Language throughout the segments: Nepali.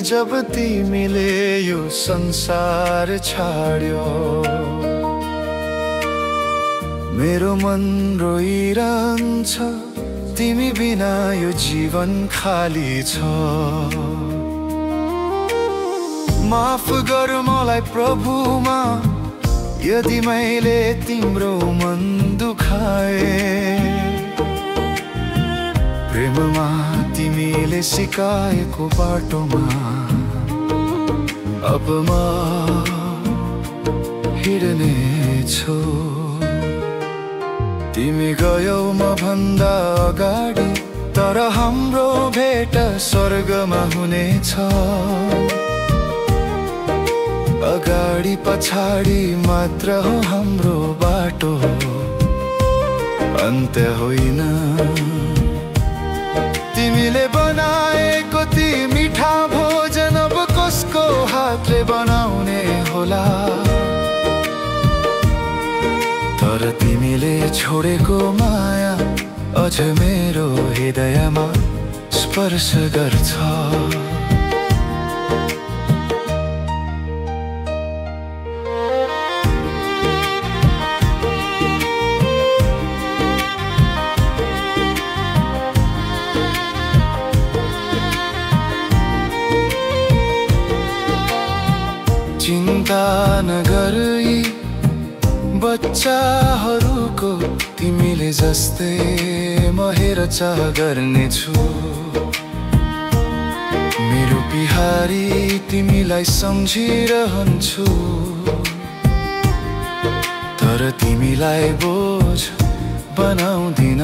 जब तिमीले यो संसार छाड्यो, मेरो मन रोइरहन्छ, तिमी बिना यो जीवन खाली छ। माफ गर मलाई प्रभुमा, यदि मैले तिम्रो मन दुखाए। प्रेममा तिमीले सिकाएको बाटोमा अब म हिँड्नेछु। तिमी गयौ म भन्दा अगाडि, तर हाम्रो भेट स्वर्गमा हुनेछ। अगाडि पछाडि मात्र हो हाम्रो बाटो, अन्त्य होइन। तिमीले बनाएको ती मिठा भोजन अब कसको हातले बनाउने होला? तर तिमीले छोडेको माया अझ मेरो हृदयमा स्पर्श गर्छ। चिन्ता नगर यी बच्चाहरूको, तिमीले जस्तै म हेरचाह गर्नेछु। मेरो बिहारी तिमीलाई सम्झिरहन्छु, तर तिमीलाई बोझ बनाउँदिन।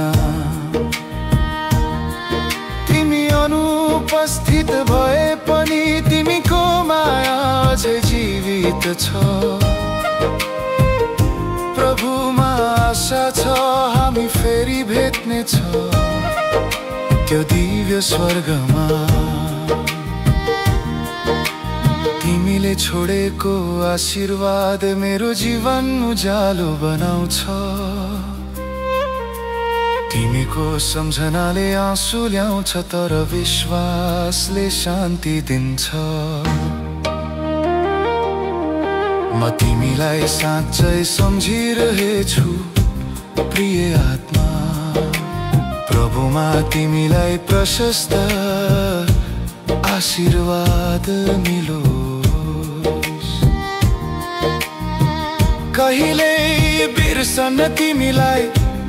तिमी अनुपस्थित भए पनि तिमीको माया अझै जीवित छ। प्रभुमा आशा छ हामी फेरि भेट्नेछ त्यो दिव्य स्वर्गमा। तिमीले छोडेको आशीर्वाद मेरो जीवन उज्यालो बनाउँछ। तिमीको सम्झनाले आँसु ल्याउँछ, तर विश्वासले शान्ति दिन्छ। म तिमीलाई साँच्चै सम्झिरहेछु प्रिय आत्मा। प्रभुमा तिमीलाई प्रशस्त आशीर्वाद मिलोस्। कहिल्यै बिर्सन तिमीलाई,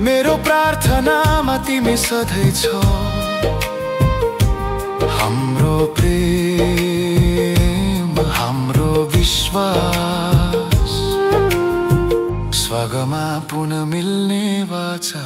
मेरो प्रार्थनामा तिमी सधैँ छौ। हाम्रो प्रेम, हाम्रो विश्वास, स्वर्गमा पुनः मिल्ने वाचा